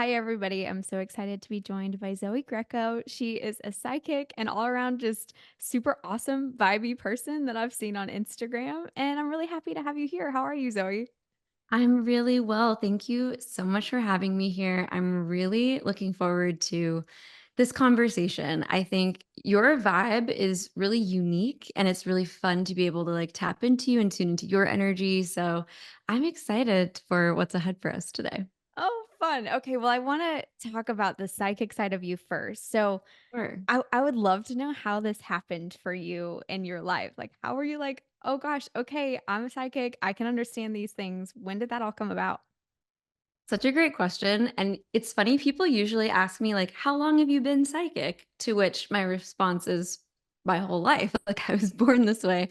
Hi, everybody. I'm so excited to be joined by Zoey Greco. She is a psychic and all around just super awesome, vibey person that I've seen on Instagram. And I'm really happy to have you here. How are you, Zoey? I'm really well. Thank you so much for having me here. I'm really looking forward to this conversation. I think your vibe is really unique and it's really fun to be able to tap into you and tune into your energy. So I'm excited for what's ahead for us today. Oh, fun. Okay. Well, I want to talk about the psychic side of you first. So Sure. I would love to know how this happened for you in your life. Like, how were you like, oh gosh, okay, I'm a psychic. I can understand these things. When did that all come about? Such a great question. And it's funny, people usually ask me, how long have you been psychic? To which my response is my whole life. Like, I was born this way.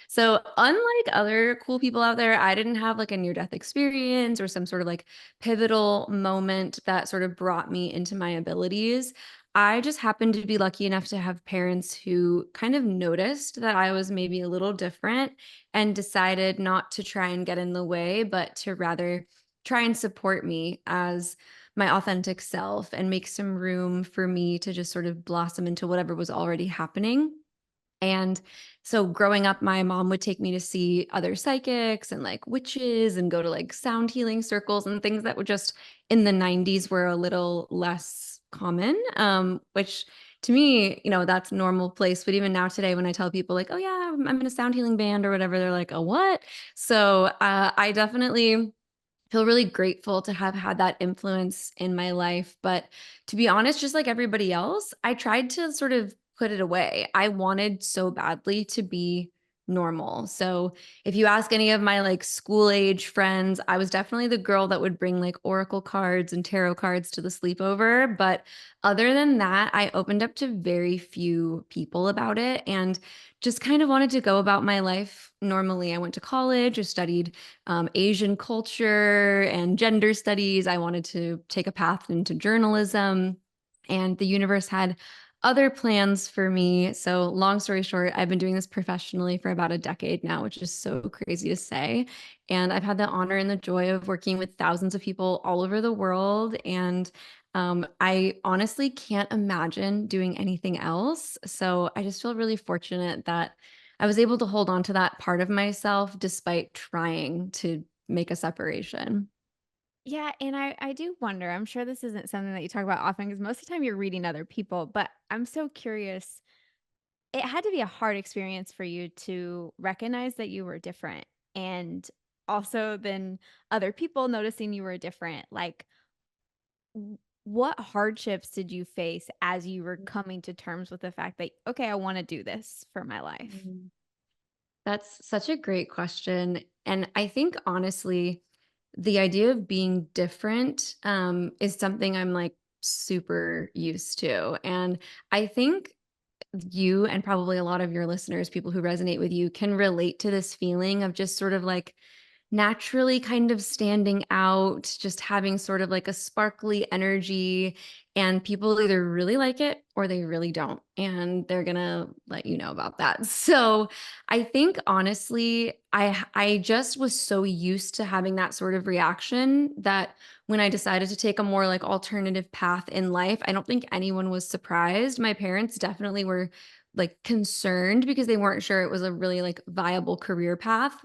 So, unlike other cool people out there, I didn't have like a near death experience or some sort of pivotal moment that sort of brought me into my abilities. I just happened to be lucky enough to have parents who kind of noticed that I was maybe a little different and decided not to try and get in the way, but to rather try and support me as my authentic self and make some room for me to just sort of blossom into whatever was already happening. And so growing up, my mom would take me to see other psychics and witches and go to sound healing circles and things that were just in the 90s were a little less common, which to me, that's a normal place. But even now today, when I tell people oh yeah, I'm in a sound healing band or whatever, they're like, a what? So I definitely feel really grateful to have had that influence in my life. But to be honest, just like everybody else, I tried to sort of put it away. I wanted so badly to be normal. So if you ask any of my school age friends, I was definitely the girl that would bring oracle cards and tarot cards to the sleepover. But other than that, I opened up to very few people about it and just kind of wanted to go about my life normally. I went to college, I studied Asian culture and gender studies. I wanted to take a path into journalism, and the universe had other plans for me. So, long story short, I've been doing this professionally for about a decade now, which is so crazy to say. And I've had the honor and the joy of working with thousands of people all over the world. And I honestly can't imagine doing anything else. So, I just feel really fortunate that I was able to hold on to that part of myself despite trying to make a separation. Yeah, and I do wonder, I'm sure this isn't something that you talk about often because most of the time you're reading other people, but I'm so curious. It had to be a hard experience for you to recognize that you were different and also then other people noticing you were different. Like, what hardships did you face as you were coming to terms with the fact that, okay, I want to do this for my life? Mhm. That's such a great question. And I think honestly, the idea of being different is something I'm super used to. And I think you and probably a lot of your listeners, people who resonate with you, can relate to this feeling of just sort of naturally kind of standing out, just having sort of a sparkly energy. And people either really like it or they really don't. And they're going to let you know about that. So I think honestly, I just was so used to having that sort of reaction that when I decided to take a more alternative path in life, I don't think anyone was surprised. My parents definitely were concerned because they weren't sure it was a really viable career path,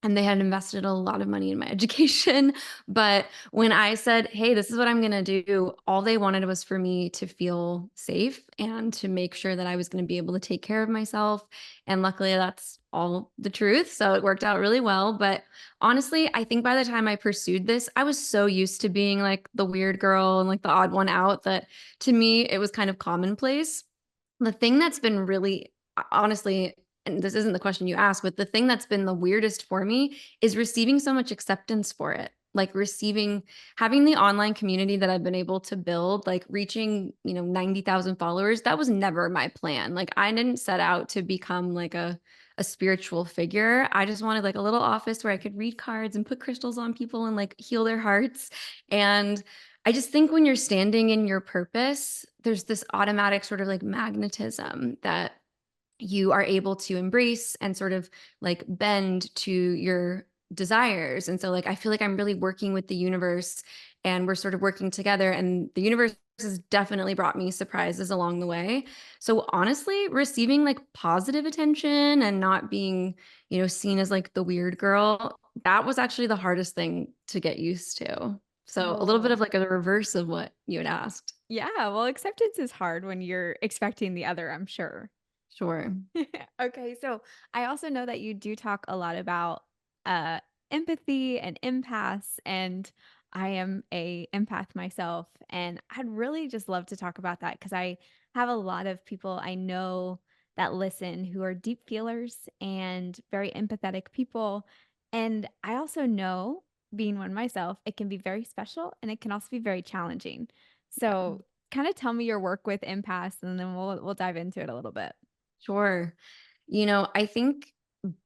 and they had invested a lot of money in my education. But when I said, "Hey, this is what I'm gonna do," all they wanted was for me to feel safe and to make sure that I was gonna be able to take care of myself. And luckily, that's all the truth. So it worked out really well. But honestly, I think by the time I pursued this, I was so used to being the weird girl and the odd one out that to me, it was kind of commonplace. The thing that's been really honestly, and this isn't the question you asked, but the thing that's been the weirdest for me is receiving so much acceptance for it. Having the online community that I've been able to build, reaching, 90,000 followers, that was never my plan. I didn't set out to become a spiritual figure. I just wanted a little office where I could read cards and put crystals on people and heal their hearts. And I just think when you're standing in your purpose, there's this automatic sort of magnetism that you are able to embrace and sort of bend to your desires. And so like I feel like I'm really working with the universe and we're sort of working together, and the universe has definitely brought me surprises along the way. So honestly, receiving like positive attention and not being, seen as like the weird girl, that was actually the hardest thing to get used to. So a little bit of Oh. like a reverse of what you had asked. Yeah, well, acceptance is hard when you're expecting the other, I'm sure. Sure. Okay, so I also know that you do talk a lot about uh empathy and empaths, and I am a empath myself, and I'd really just love to talk about that because I have a lot of people I know that listen who are deep feelers and very empathetic people. And I also know, being one myself, it can be very special and it can also be very challenging. Yeah. So kind of tell me your work with empaths and then we'll dive into it a little bit. Sure. I think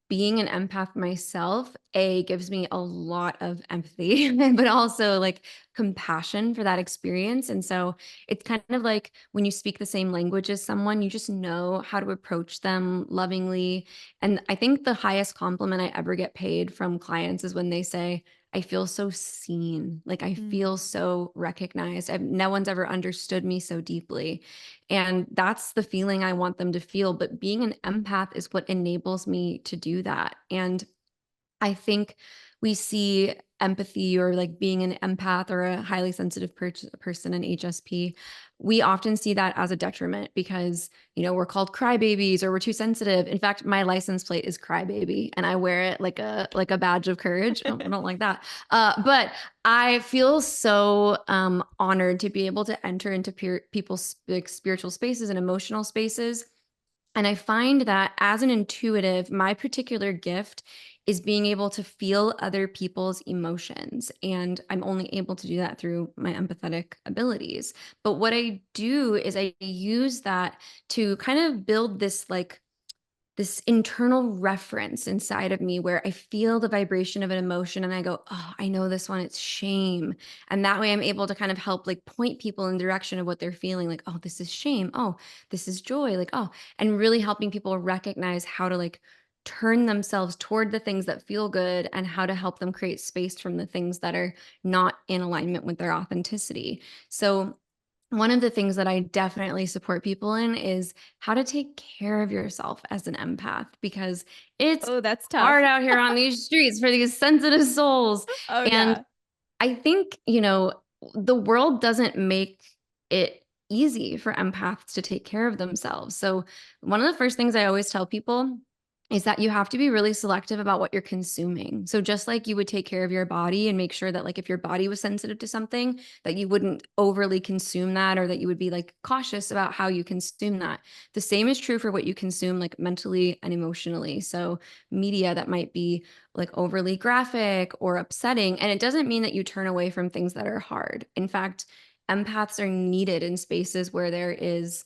being an empath myself, gives me a lot of empathy, but also like compassion for that experience. And so it's kind of like when you speak the same language as someone, you just know how to approach them lovingly. And I think the highest compliment I ever get paid from clients is when they say, I feel so seen. Like I feel Mm. so recognized. No one's ever understood me so deeply. And that's the feeling I want them to feel. But being an empath is what enables me to do that. And I think we see empathy or like being an empath or a highly sensitive person in HSP. We often see that as a detriment because, we're called crybabies or we're too sensitive. In fact, my license plate is crybaby and I wear it like a badge of courage. Oh, I don't like that. But I feel so honored to be able to enter into people's like spiritual spaces and emotional spaces, and I find that as an intuitive, my particular gift is being able to feel other people's emotions. And I'm only able to do that through my empathetic abilities. But what I do is I use that to kind of build this internal reference inside of me where I feel the vibration of an emotion and I go, oh, I know this one, it's shame. And that way I'm able to kind of help like point people in the direction of what they're feeling, like, oh, this is shame. Oh, this is joy. Like, oh, and really helping people recognize how to like turn themselves toward the things that feel good and how to help them create space from the things that are not in alignment with their authenticity. So one of the things that I definitely support people in is how to take care of yourself as an empath because it's Oh, that's hard tough. out here on these streets for these sensitive souls. Oh, And yeah. I think, the world doesn't make it easy for empaths to take care of themselves. So, one of the first things I always tell people is that you have to be really selective about what you're consuming. So, just like you would take care of your body and make sure that, like, if your body was sensitive to something, that you wouldn't overly consume that or that you would be like cautious about how you consume that. The same is true for what you consume, like mentally and emotionally. So, media that might be like overly graphic or upsetting. And it doesn't mean that you turn away from things that are hard. In fact, empaths are needed in spaces where there is,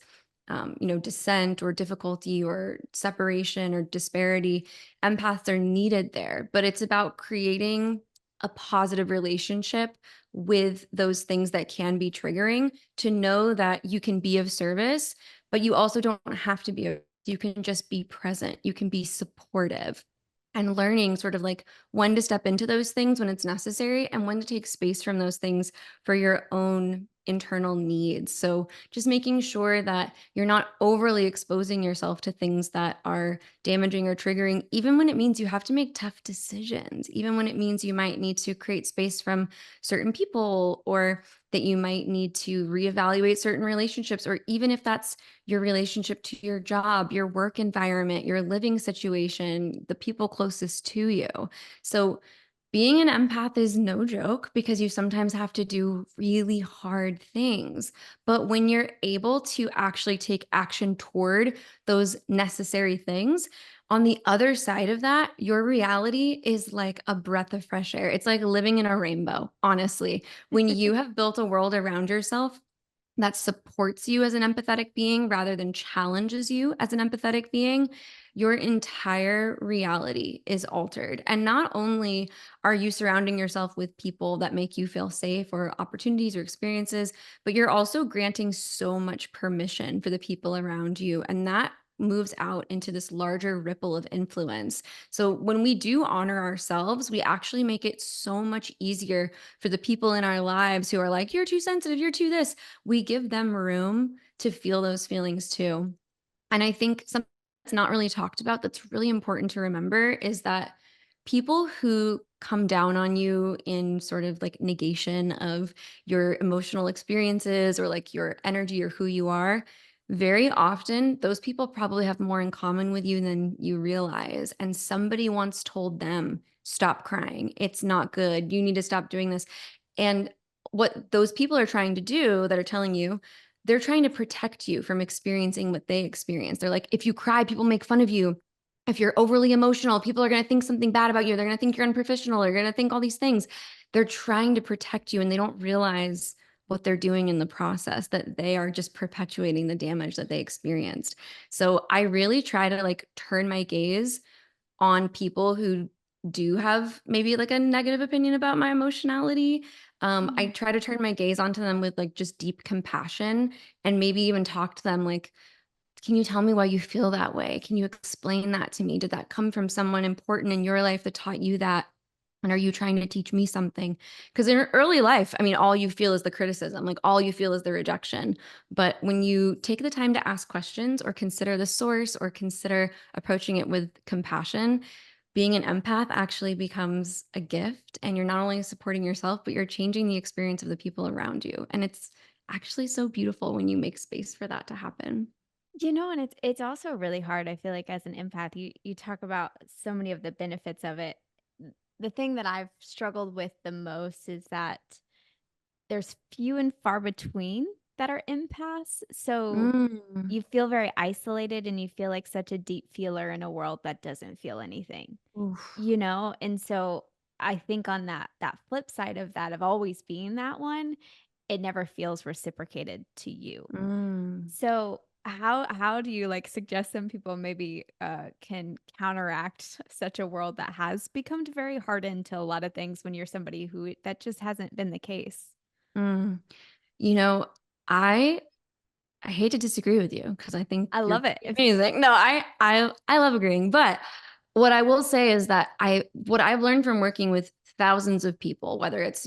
dissent or difficulty or separation or disparity. Empaths are needed there, but it's about creating a positive relationship with those things that can be triggering to know that you can be of service, but you also don't have to be. You can just be present. You can be supportive and learning sort of like when to step into those things when it's necessary and when to take space from those things for your own internal needs. So just making sure that you're not overly exposing yourself to things that are damaging or triggering, even when it means you have to make tough decisions, even when it means you might need to create space from certain people or that you might need to reevaluate certain relationships, or even if that's your relationship to your job, your work environment, your living situation, the people closest to you. So, being an empath is no joke because you sometimes have to do really hard things. But when you're able to actually take action toward those necessary things, on the other side of that, your reality is like a breath of fresh air. It's like living in a rainbow, honestly. When you have built a world around yourself that supports you as an empathetic being rather than challenges you as an empathetic being, your entire reality is altered. And not only are you surrounding yourself with people that make you feel safe or opportunities or experiences, but you're also granting so much permission for the people around you. And that moves out into this larger ripple of influence. So when we do honor ourselves, we actually make it so much easier for the people in our lives who are like, you're too sensitive, you're too this. We give them room to feel those feelings too. And I think something that's not really talked about that's really important to remember is that people who come down on you in sort of like negation of your emotional experiences or like your energy or who you are, very often those people probably have more in common with you than you realize. And somebody once told them, stop crying. It's not good. You need to stop doing this. And what those people are trying to do that are telling you, they're trying to protect you from experiencing what they experience. They're like, if you cry, people make fun of you. If you're overly emotional, people are going to think something bad about you. They're going to think you're unprofessional. They're going to think all these things. They're trying to protect you and they don't realize what they're doing in the process, that they are just perpetuating the damage that they experienced. So I really try to like turn my gaze on people who do have maybe like a negative opinion about my emotionality. I Mhm. try to turn my gaze onto them with like just deep compassion and maybe even talk to them like, can you tell me why you feel that way? Can you explain that to me? Did that come from someone important in your life that taught you that? And are you trying to teach me something? Because in early life, I mean, all you feel is the criticism, like all you feel is the rejection. But when you take the time to ask questions or consider the source or consider approaching it with compassion, being an empath actually becomes a gift. And you're not only supporting yourself, but you're changing the experience of the people around you. And it's actually so beautiful when you make space for that to happen. And it's also really hard, I feel like, as an empath, you talk about so many of the benefits of it. The thing that I've struggled with the most is that there's few and far between that are empaths, so Mm. you feel very isolated and you feel like such a deep feeler in a world that doesn't feel anything, Oof. you know? And so I think on that flip side of that, of always being that one, it never feels reciprocated to you. Mm. So how do you like suggest some people maybe can counteract such a world that has become very hardened to a lot of things when you're somebody who that just hasn't been the case? Mm. You know, I I hate to disagree with you because I think I you're love it. pretty amazing. No, I love agreeing, but what I will say is that what I've learned from working with thousands of people, whether it's,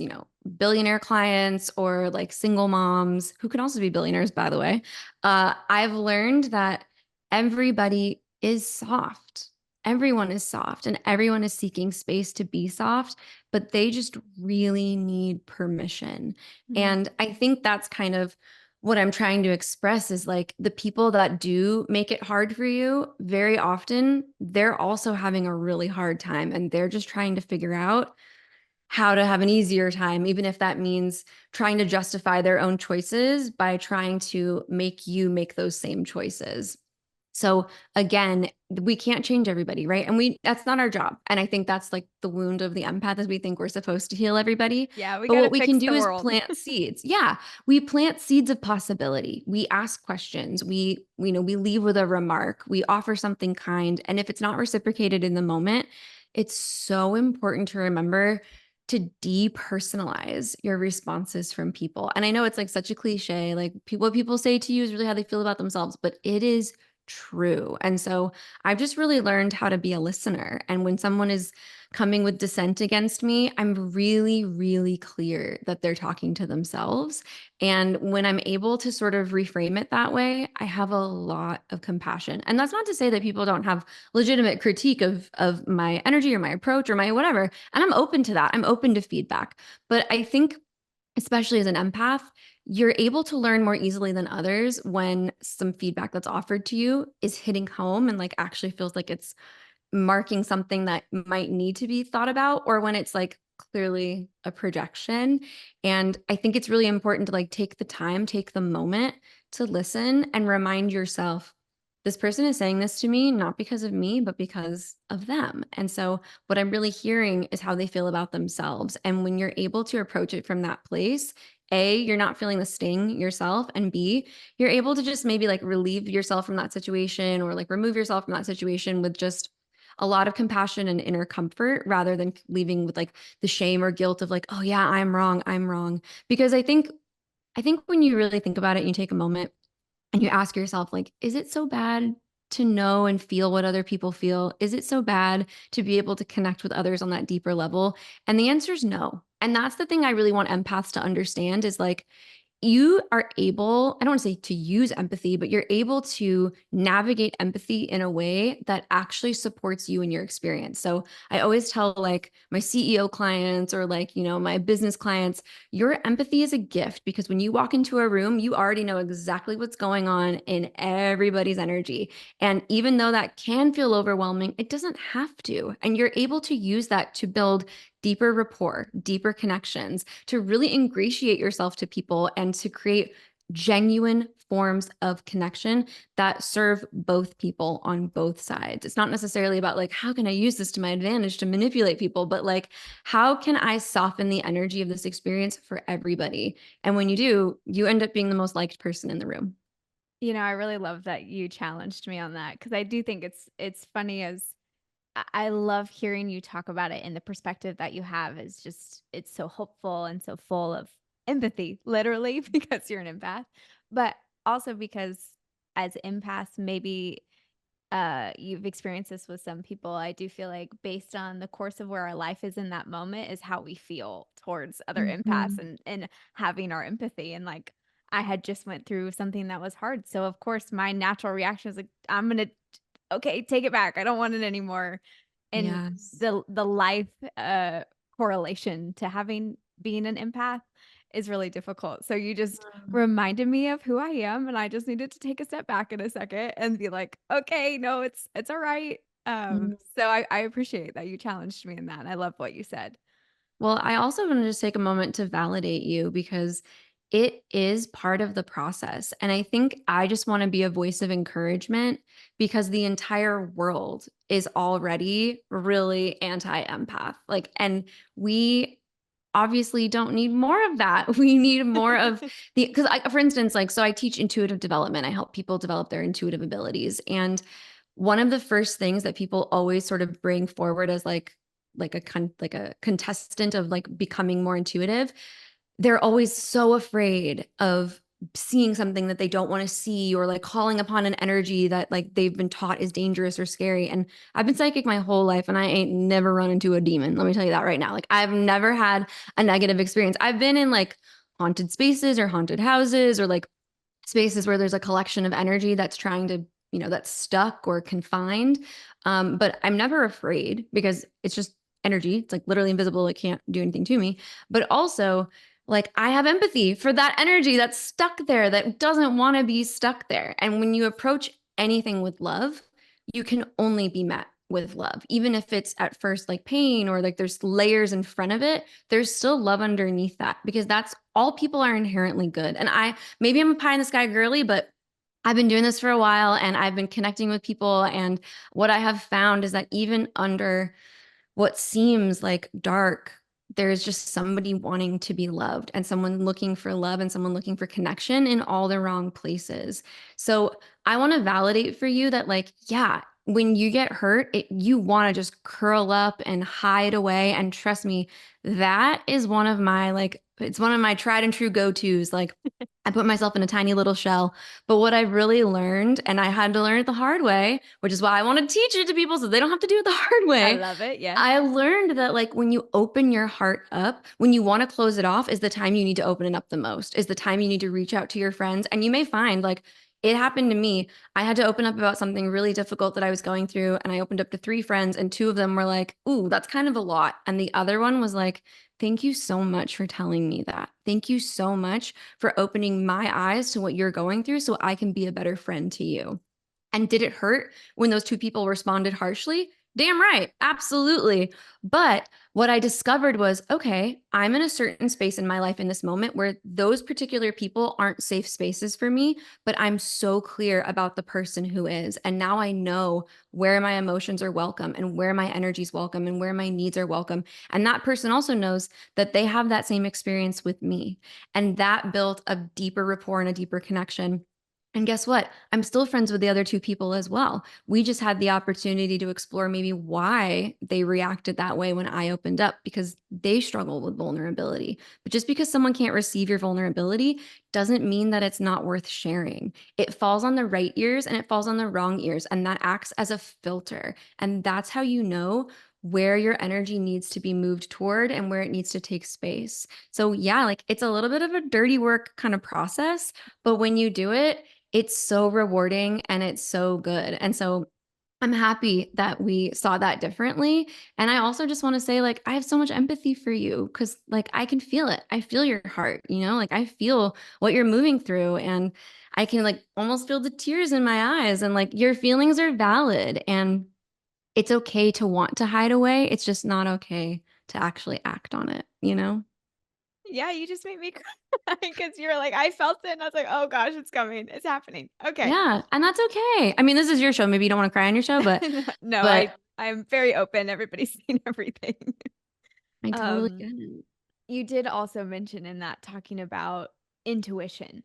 billionaire clients or like single moms who can also be billionaires, by the way, I've learned that everybody is soft. Everyone is soft and everyone is seeking space to be soft, but they just really need permission. Mhm. And I think that's kind of what I'm trying to express is like the people that do make it hard for you, very often they're also having a really hard time and they're just trying to figure out how to have an easier time, even if that means trying to justify their own choices by trying to make you make those same choices. So again, we can't change everybody, right? And that's not our job. And I think that's like the wound of the empath is we think we're supposed to heal everybody. Yeah, we But gotta what we can fix do the is world. plant seeds. Yeah, we plant seeds of possibility. We ask questions. We leave with a remark. We offer something kind. And if it's not reciprocated in the moment, it's so important to remember to depersonalize your responses from people. And I know it's like such a cliche, like what people say to you is really how they feel about themselves, but it is true. And so I've just really learned how to be a listener. And when someone is coming with dissent against me, I'm really, really clear that they're talking to themselves. And when I'm able to sort of reframe it that way, I have a lot of compassion. And that's not to say that people don't have legitimate critique of my energy or my approach or my whatever. And I'm open to that. I'm open to feedback. But I think especially as an empath, you're able to learn more easily than others when some feedback that's offered to you is hitting home and like actually feels like it's marking something that might need to be thought about or when it's like clearly a projection. And I think it's really important to like take the time, take the moment to listen and remind yourself this person is saying this to me not because of me, but because of them. And so what I'm really hearing is how they feel about themselves. And when you're able to approach it from that place, A, you're not feeling the sting yourself. And B, you're able to just maybe like relieve yourself from that situation or like remove yourself from that situation with just a lot of compassion and inner comfort rather than leaving with like the shame or guilt of like, oh yeah, I'm wrong, I'm wrong. Because I think when you really think about it, and you take a moment and you ask yourself like, is it so bad to know and feel what other people feel? Is it so bad to be able to connect with others on that deeper level? And the answer is no. And that's the thing I really want empaths to understand is like, you are able, I don't want to say to use empathy, but you're able to navigate empathy in a way that actually supports you in your experience. So I always tell like my CEO clients or like, my business clients, your empathy is a gift because when you walk into a room, you already know exactly what's going on in everybody's energy. And even though that can feel overwhelming, it doesn't have to. And you're able to use that to build deeper rapport, deeper connections, to really ingratiate yourself to people and to create genuine forms of connection that serve both people on both sides. It's not necessarily about like, how can I use this to my advantage to manipulate people, but like, how can I soften the energy of this experience for everybody? And when you do, you end up being the most liked person in the room. I really love that you challenged me on that because I do think it's funny as I love hearing you talk about it in the perspective that you have is just it's so hopeful and so full of empathy, literally, because you're an empath, but also because as empaths, maybe you've experienced this with some people. I do feel like based on the course of where our life is in that moment is how we feel towards other empaths Mhm. and having our empathy. And like I had just went through something that was hard. So of course my natural reaction is like, I'm gonna okay, take it back. I don't want it anymore. And Yes. the life correlation to having being an empath is really difficult. So you just reminded me of who I am, and I just needed to take a step back in a second and be like, "Okay, no, it's all right." Mhm. So I appreciate that you challenged me in that, and I love what you said. Well, I also want to just take a moment to validate you because it is part of the process. And I think I just want to be a voice of encouragement because the entire world is already really anti empath. Like, and we obviously don't need more of that. We need more of because for instance, like, so I teach intuitive development. I help people develop their intuitive abilities. And one of the first things that people always sort of bring forward as like a contestant of like becoming more intuitive, they're always so afraid of seeing something that they don't want to see or like calling upon an energy that like they've been taught is dangerous or scary. And I've been psychic my whole life and I ain't never run into a demon. Let me tell you that right now. Like I've never had a negative experience. I've been in like haunted spaces or haunted houses or like spaces where there's a collection of energy that's trying to, that's stuck or confined. But I'm never afraid because it's just energy. It's like literally invisible. It can't do anything to me. But also, like, I have empathy for that energy that's stuck there, that doesn't want to be stuck there. And when you approach anything with love, you can only be met with love. Even if it's at first like pain or like there's layers in front of it, there's still love underneath that because that's all people are inherently good. And maybe I'm a pie in the sky girly, but I've been doing this for a while and I've been connecting with people. And what I have found is that even under what seems like dark, there's just somebody wanting to be loved and someone looking for love and someone looking for connection in all the wrong places. So I want to validate for you that, like, yeah, when you get hurt, you want to just curl up and hide away. And trust me, that is one of my, like, it's one of my tried and true go tos. Like, I put myself in a tiny little shell. But what I really learned, and I had to learn it the hard way, which is why I want to teach it to people so they don't have to do it the hard I way. love it. Yes. I learned that like when you open your heart up, when you want to close it off is the time you need to open it up the most, is the time you need to reach out to your friends. And you may find like it happened to me. I had to open up about something really difficult that I was going through. And I opened up to three friends, and two of them were like, "Ooh, that's kind of a lot." And the other one was like, "Thank you so much for telling me that. Thank you so much for opening my eyes to what you're going through so I can be a better friend to you." And did it hurt when those two people responded harshly? Damn right. Absolutely. But what I discovered was, okay, I'm in a certain space in my life in this moment where those particular people aren't safe spaces for me, but I'm so clear about the person who is. And now I know where my emotions are welcome and where my energy is welcome and where my needs are welcome. And that person also knows that they have that same experience with me. And that built a deeper rapport and a deeper connection. And guess what? I'm still friends with the other two people as well. We just had the opportunity to explore maybe why they reacted that way when I opened up because they struggle with vulnerability. But just because someone can't receive your vulnerability doesn't mean that it's not worth sharing. It falls on the right ears and it falls on the wrong ears. And that acts as a filter. And that's how you know where your energy needs to be moved toward and where it needs to take space. So, yeah, like it's a little bit of a dirty work kind of process. But when you do it, it's so rewarding and it's so good. And so I'm happy that we saw that differently. And I also just want to say, like, I have so much empathy for you because, like, I can feel it. I feel your heart, like, I feel what you're moving through. And I can, like, almost feel the tears in my eyes. And, like, your feelings are valid. And it's okay to want to hide away. It's just not okay to actually act on it? Yeah, you just made me cry because you're like, I felt it and I was like, oh gosh, it's coming. It's happening. Okay. Yeah. And that's okay. I mean, this is your show. Maybe you don't want to cry on your show, but, No, but I'm very open. Everybody's seen everything. I totally Um, get it. you did also mention in that talking about intuition.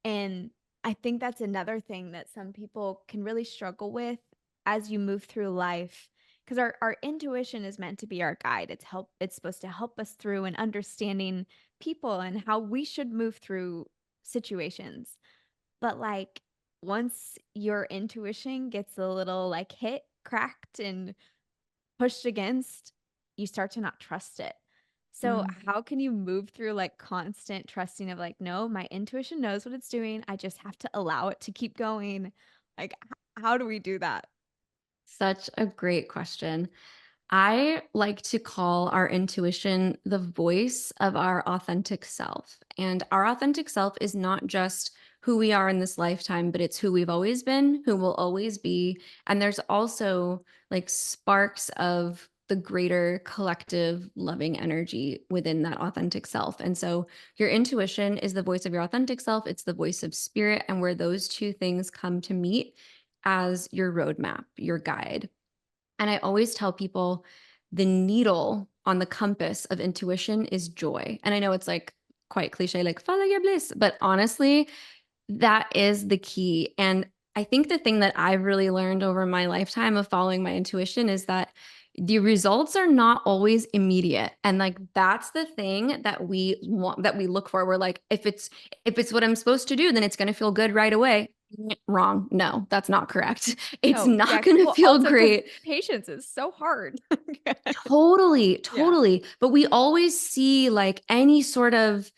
And I think that's another thing that some people can really struggle with as you move through life. Because our intuition is meant to be our guide. It's supposed to help us through and understanding people and how we should move through situations. But like once your intuition gets a little like hit, cracked, and pushed against, you start to not trust it. So, Mm. how can you move through like constant trusting of like, no, my intuition knows what it's doing. I just have to allow it to keep going. Like, how do we do that? Such a great question. I like to call our intuition the voice of our authentic self. And our authentic self is not just who we are in this lifetime, but it's who we've always been, who we'll always be. And there's also like sparks of the greater collective loving energy within that authentic self. And so your intuition is the voice of your authentic self, it's the voice of spirit, and where those two things come to meet as your roadmap, your guide. And I always tell people the needle on the compass of intuition is joy. And I know it's like quite cliche, like follow your bliss, but honestly, that is the key. And I think the thing that I've really learned over my lifetime of following my intuition is that the results are not always immediate. And like that's the thing that we want that we look for. We're like, if it's what I'm supposed to do, then it's gonna feel good right away. Wrong. No, that's not correct. It's Oh, not yeah. gonna Well, feel also because great. patience is so hard. Totally, Yeah. totally. But we always see like any sort of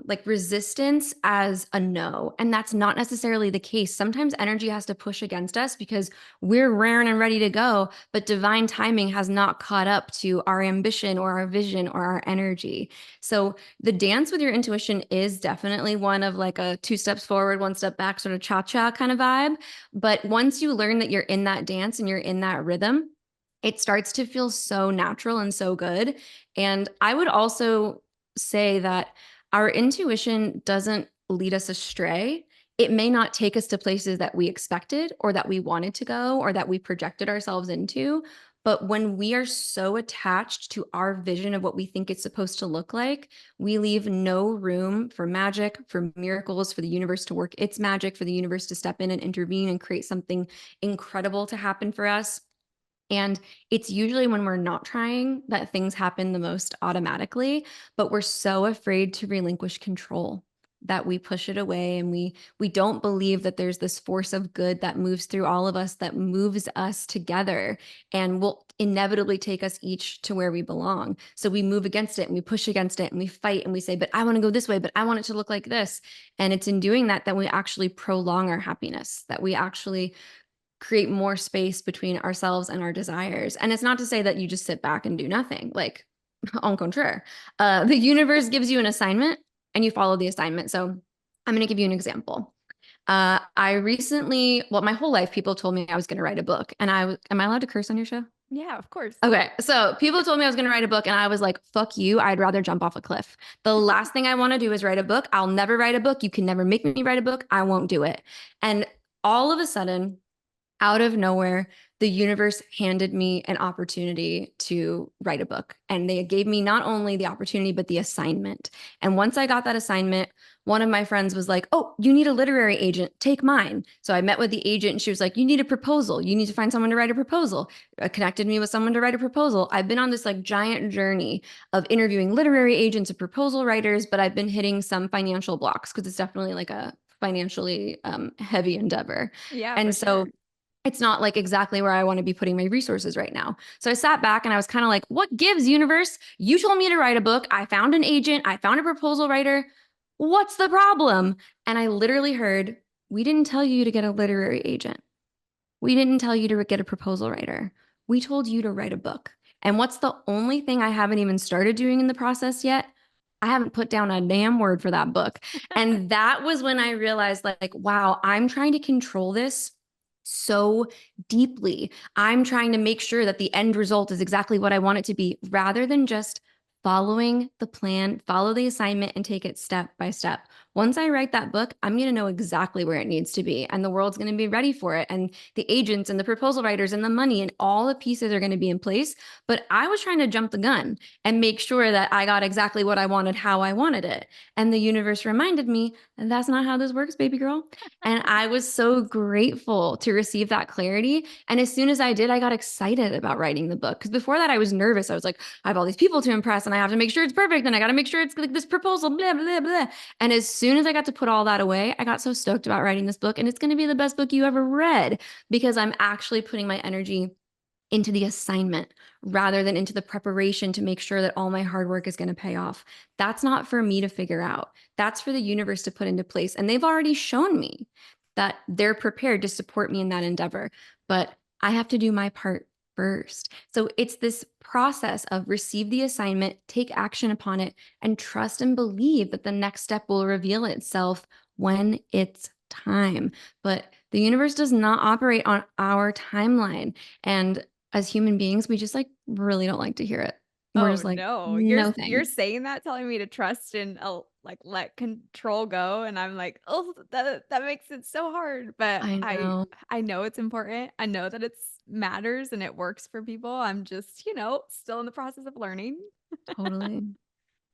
like resistance as a no. And that's not necessarily the case. Sometimes energy has to push against us because we're raring and ready to go, but divine timing has not caught up to our ambition or our vision or our energy. So the dance with your intuition is definitely one of like a two steps forward, one step back, sort of cha-cha kind of vibe. But once you learn that you're in that dance and you're in that rhythm, it starts to feel so natural and so good. And I would also say that our intuition doesn't lead us astray. It may not take us to places that we expected or that we wanted to go or that we projected ourselves into. But when we are so attached to our vision of what we think it's supposed to look like, we leave no room for magic, for miracles, for the universe to work its magic, for the universe to step in and intervene and create something incredible to happen for us. And it's usually when we're not trying that things happen the most automatically, but we're so afraid to relinquish control that we push it away and we don't believe that there's this force of good that moves through all of us that moves us together and will inevitably take us each to where we belong. So we move against it and we push against it and we fight and we say, but I want to go this way, but I want it to look like this. And it's in doing that that we actually prolong our happiness, that we actually create more space between ourselves and our desires. And it's not to say that you just sit back and do nothing. Like, en contraire, the universe gives you an assignment and you follow the assignment. So I'm going to give you an example. I recently, well, my whole life, people told me I was going to write a book. And am I allowed to curse on your show? Yeah, of course. Okay. So people told me I was going to write a book and I was like, fuck you. I'd rather jump off a cliff. The last thing I want to do is write a book. I'll never write a book. You can never make me write a book. I won't do it. And all of a sudden, out of nowhere, the universe handed me an opportunity to write a book. And they gave me not only the opportunity, but the assignment. And once I got that assignment, one of my friends was like, "Oh, you need a literary agent. Take mine." So I met with the agent and she was like, "You need a proposal. You need to find someone to write a proposal." Connected me with someone to write a proposal. I've been on this like giant journey of interviewing literary agents and proposal writers, but I've been hitting some financial blocks because it's definitely like a financially heavy endeavor. Yeah, for And so sure. it's not like exactly where I want to be putting my resources right now. So I sat back and I was kind of like, what gives, universe? You told me to write a book. I found an agent. I found a proposal writer. What's the problem? And I literally heard, we didn't tell you to get a literary agent. We didn't tell you to get a proposal writer. We told you to write a book. And what's the only thing I haven't even started doing in the process yet? I haven't put down a damn word for that book. And that was when I realized, like, wow, I'm trying to control this so deeply. I'm trying to make sure that the end result is exactly what I want it to be rather than just following the plan, follow the assignment, and take it step by step. Once I write that book, I'm going to know exactly where it needs to be, and the world's going to be ready for it. And the agents and the proposal writers and the money and all the pieces are going to be in place. But I was trying to jump the gun and make sure that I got exactly what I wanted, how I wanted it. And the universe reminded me, that's not how this works, baby girl. And I was so grateful to receive that clarity. And as soon as I did, I got excited about writing the book. Because before that, I was nervous. I was like, I have all these people to impress and I have to make sure it's perfect. And I got to make sure it's like this proposal, blah, blah, blah. And as soon as I got to put all that away, I got so stoked about writing this book. And it's going to be the best book you ever read because I'm actually putting my energy into the assignment rather than into the preparation to make sure that all my hard work is going to pay off. That's not for me to figure out. That's for the universe to put into place. And they've already shown me that they're prepared to support me in that endeavor. But I have to do my part first. So it's this process of receive the assignment, take action upon it, and trust and believe that the next step will reveal itself when it's time. But the universe does not operate on our timeline. And as human beings, we just like really don't like to hear it. We're Oh, just like, no. no You're thanks. saying that, telling me to trust and, like, let control go, and I'm like, "Oh, that makes it so hard," but I I know, I know it's important. I know that it's matters and it works for people. I'm just, still in the process of learning. totally.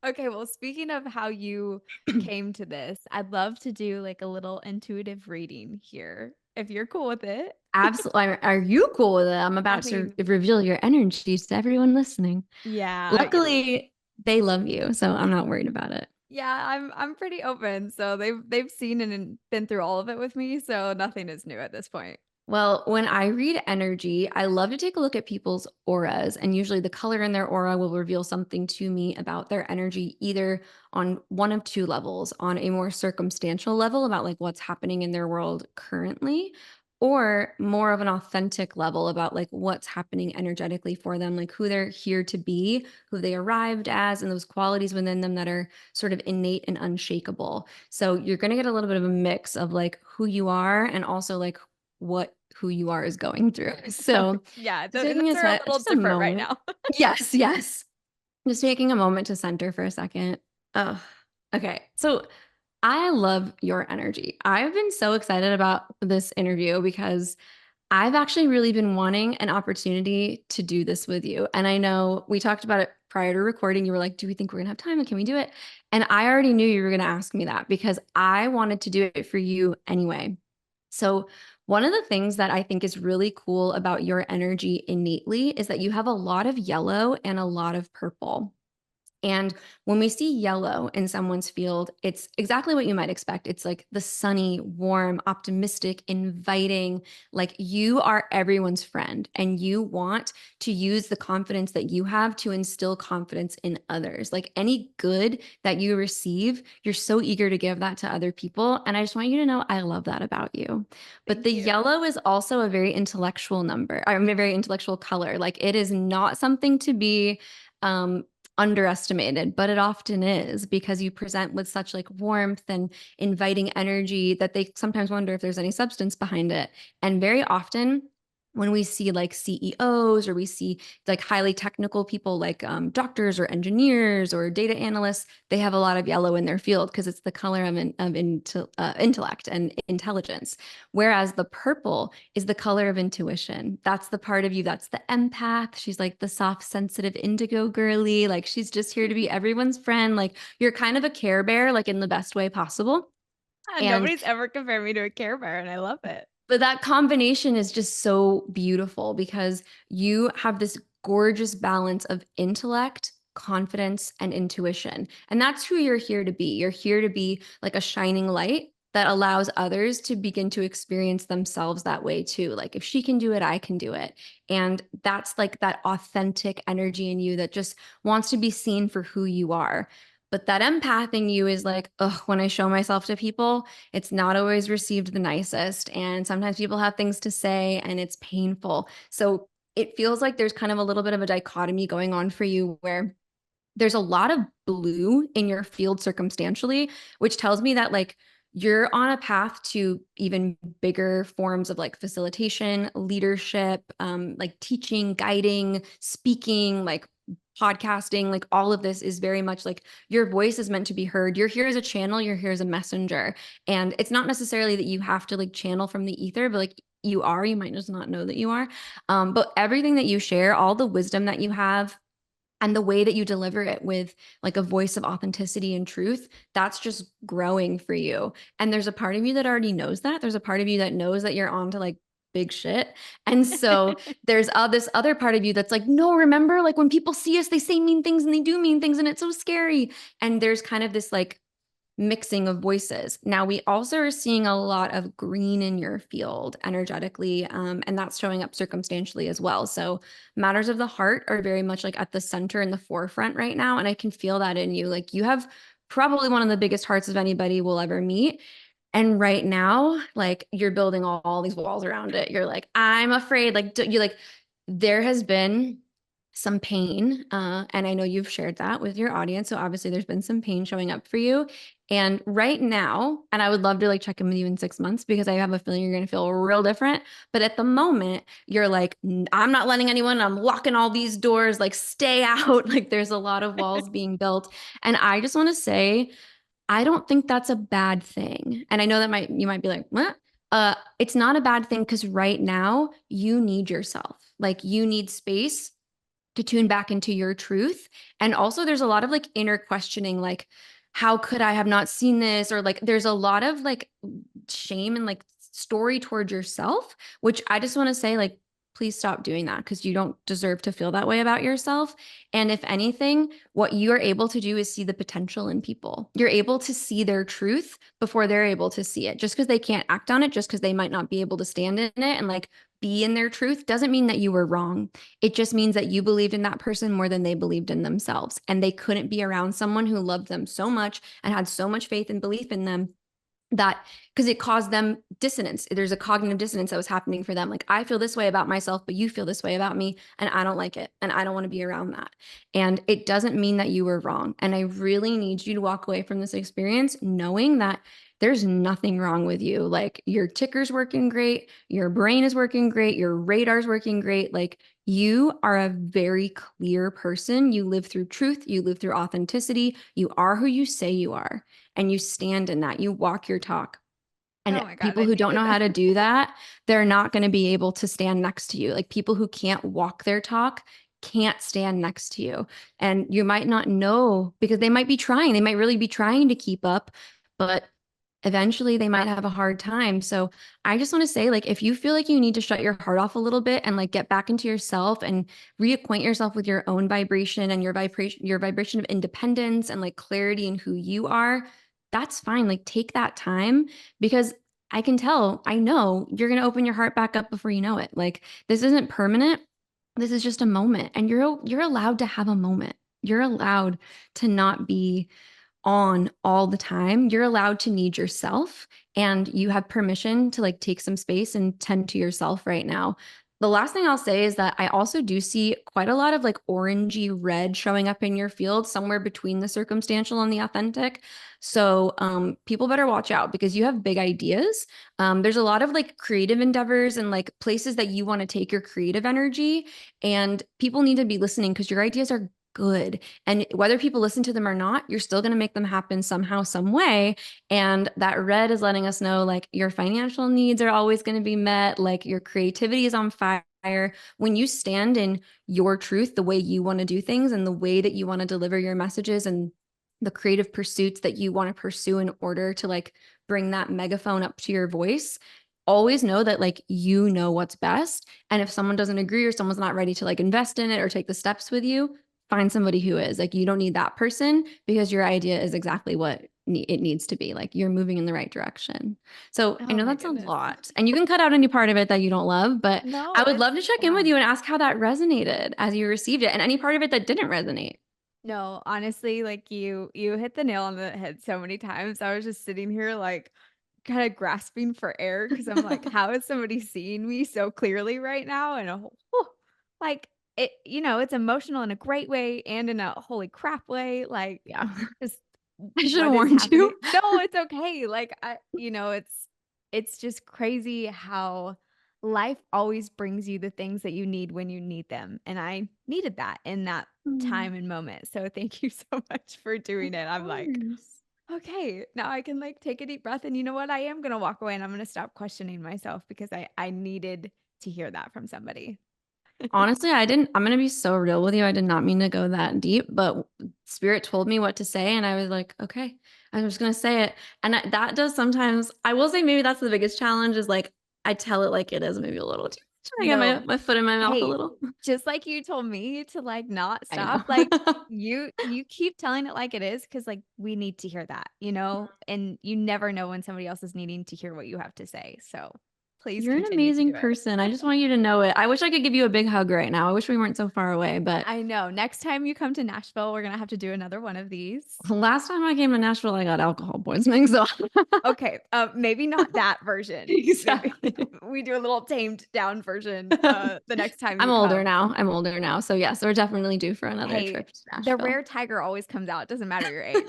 Okay, well, speaking of how you came to this, I'd love to do, like, a little intuitive reading here, if you're cool with it. Absolutely. Are you cool with it? I'm I about to mean, reveal your energies to everyone listening. yeah, Luckily, they love you, so I'm not worried about it. yeah, I'm pretty open, so they've seen and been through all of it with me, so nothing is new at this point. Well, when I read energy, I love to take a look at people's auras, and usually the color in their aura will reveal something to me about their energy, either on one of two levels, on a more circumstantial level about like what's happening in their world currently, or more of an authentic level about like what's happening energetically for them, like who they're here to be, who they arrived as, and those qualities within them that are sort of innate and unshakable. So you're going to get a little bit of a mix of like who you are and also like what who you are is going through. Okay, So yeah, just taking they're a little just a different right moment. now. Yes, yes. Just taking a moment to center for a second. Oh, okay. So I love your energy. I've been so excited about this interview because I've actually really been wanting an opportunity to do this with you. And I know we talked about it prior to recording. You were like, do we think we're going to have time and can we do it? And I already knew you were going to ask me that because I wanted to do it for you anyway. So, one of the things that I think is really cool about your energy innately is that you have a lot of yellow and a lot of purple. And when we see yellow in someone's field, it's exactly what you might expect. It's like the sunny, warm, optimistic, inviting, like you are everyone's friend and you want to use the confidence that you have to instill confidence in others. Like any good that you receive, you're so eager to give that to other people. And I just want you to know I love that about you. But Thank the you. yellow is also a very intellectual number, I mean, a very intellectual color. Like it is not something to be um underestimated, but it often is because you present with such like warmth and inviting energy that they sometimes wonder if there's any substance behind it. And very often when we see like CEOs or we see like highly technical people like doctors or engineers or data analysts, they have a lot of yellow in their field because it's the color of intellect and intelligence. Whereas the purple is the color of intuition. That's the part of you that's the empath. She's like the soft, sensitive indigo girly. Like she's just here to be everyone's friend. Like you're kind of a Care Bear, like in the best way possible. And Nobody's ever compared me to a Care Bear, and I love it. but that combination is just so beautiful because you have this gorgeous balance of intellect, confidence, and intuition. And that's who you're here to be. You're here to be like a shining light that allows others to begin to experience themselves that way too. Like if she can do it, I can do it. And that's like that authentic energy in you that just wants to be seen for who you are. But that empath in you is like, oh, when I show myself to people, it's not always received the nicest. And sometimes people have things to say and it's painful. So it feels like there's kind of a little bit of a dichotomy going on for you where there's a lot of blue in your field circumstantially, which tells me that like you're on a path to even bigger forms of like facilitation, leadership, like teaching, guiding, speaking, like podcasting, like all of this is very much like your voice is meant to be heard. You're here as a channel, you're here as a messenger. And it's not necessarily that you have to like channel from the ether, but like you might just not know that you are. But everything that you share, all the wisdom that you have, and the way that you deliver it with like a voice of authenticity and truth, that's just growing for you. And there's a part of you that already knows that. There's a part of you that knows that you're on to like big shit. And so there's this other part of you that's like, no, remember, like when people see us, they say mean things and they do mean things and it's so scary. And there's kind of this like mixing of voices. Now, we also are seeing a lot of green in your field energetically, and that's showing up circumstantially as well. So, matters of the heart are very much like at the center and the forefront right now. And I can feel that in you. Like, you have probably one of the biggest hearts of anybody will ever meet. And right now, like, you're building all these walls around it. You're like, I'm afraid. Like, you like, there has been some pain. And I know you've shared that with your audience. So obviously there's been some pain showing up for you. And right now, and I would love to like check in with you in 6 months because I have a feeling you're going to feel real different. But at the moment, you're like, I'm not letting anyone, I'm locking all these doors, like stay out. Like there's a lot of walls being built. And I just want to say, I don't think that's a bad thing. And I know that you might be like, what? It's not a bad thing because right now you need yourself. Like you need space to tune back into your truth. And also there's a lot of like inner questioning, like, how could I have not seen this? Or like there's a lot of like shame and like story towards yourself, which I just want to say, like, please stop doing that because you don't deserve to feel that way about yourself. And if anything, what you are able to do is see the potential in people. You're able to see their truth before they're able to see it. Just because they can't act on it, just because they might not be able to stand in it and like be in their truth doesn't mean that you were wrong. It just means that you believed in that person more than they believed in themselves. And they couldn't be around someone who loved them so much and had so much faith and belief in them that because it caused them dissonance. There's a cognitive dissonance that was happening for them. Like, I feel this way about myself, but you feel this way about me, and I don't like it. And I don't want to be around that. And it doesn't mean that you were wrong. And I really need you to walk away from this experience knowing that there's nothing wrong with you. Like, your ticker's working great, your brain is working great, your radar's working great. Like, you are a very clear person. You live through truth, you live through authenticity, you are who you say you are and you stand in that, you walk your talk. Oh And my god, people I who don't needed know how that. to do that, they're not going to be able to stand next to you. Like people who can't walk their talk can't stand next to you. And you might not know because they might be trying, they might really be trying to keep up, but eventually they might have a hard time. So I just want to say, like, if you feel like you need to shut your heart off a little bit and like get back into yourself and reacquaint yourself with your own vibration and your vibration of independence and like clarity in who you are, that's fine. Like take that time because I can tell, I know you're going to open your heart back up before you know it. Like this isn't permanent. This is just a moment and you're allowed to have a moment. You're allowed to not be on all the time. You're allowed to need yourself and you have permission to like take some space and tend to yourself right now. The last thing I'll say is that I also do see quite a lot of like orangey red showing up in your field somewhere between the circumstantial and the authentic. So people better watch out because you have big ideas. There's a lot of like creative endeavors and like places that you want to take your creative energy, and people need to be listening because your ideas are good. And whether people listen to them or not, you're still going to make them happen somehow, some way. And that red is letting us know like your financial needs are always going to be met, like your creativity is on fire. When you stand in your truth, the way you want to do things and the way that you want to deliver your messages and the creative pursuits that you want to pursue in order to like bring that megaphone up to your voice, always know that like you know what's best. And if someone doesn't agree or someone's not ready to like invest in it or take the steps with you, find somebody who is. Like you don't need that person because your idea is exactly what it needs to be. Like you're moving in the right direction. So I Oh know my that's a goodness. lot, and you can cut out any part of it that you don't love, but I No, would it's love to check in with wow. you and ask how that resonated as you received it and any part of it that didn't resonate. No, honestly, like you hit the nail on the head so many times. I was just sitting here like kind of grasping for air because I'm like, how is somebody seeing me so clearly right now? And like it, it's emotional in a great way and in a holy crap way. Like Yeah. just I should have what is warned happening? you. No, it's okay. Like it's just crazy how life always brings you the things that you need when you need them. And I needed that in that Mm, time and moment. So thank you so much for of doing it. I'm like, course. okay, now I can like take a deep breath. And you know what? I am gonna walk away and I'm gonna stop questioning myself because I needed to hear that from somebody. Honestly, I'm going to be so real with you. I did not mean to go that deep, but Spirit told me what to say. And I was like, okay, I'm just going to say it. And that does sometimes, I will say maybe that's the biggest challenge is like, I tell it like it is maybe a little too much. I get No, my foot in my mouth a hey, little. just like you told me to, like, not I know. stop, like, you keep telling it like it is, because like, we need to hear that, and you never know when somebody else is needing to hear what you have to say, so please You're an continue to amazing do it. person. I just want you to know it. I wish I could give you a big hug right now. I wish we weren't so far away, but I know, next time you come to Nashville, we're gonna have to do another one of these. the last time I came to Nashville, I got alcohol poisoning. So Okay, maybe not that version. Maybe exactly. we do a little tamed down version, the next time I'm you older come. now. I'm older now. So yes, we're definitely due for another Hey, trip to the Nashville. rare tiger always comes out, it doesn't matter your age.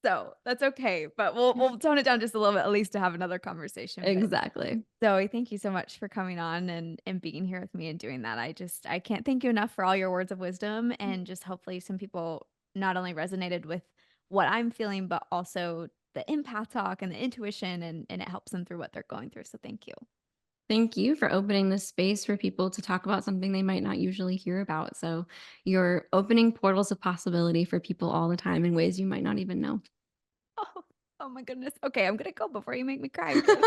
So, that's okay, but we'll tone it down just a little bit at least to have another conversation, but Exactly. Zoe, thank you so much for coming on and being here with me and doing that. I can't thank you enough for all your words of wisdom and just hopefully some people not only resonated with what I'm feeling, but also the empath talk and the intuition and it helps them through what they're going through. So thank you. Thank you for opening this space for people to talk about something they might not usually hear about. So you're opening portals of possibility for people all the time in ways you might not even know. Oh, oh my goodness. Okay, I'm gonna go before you make me cry again.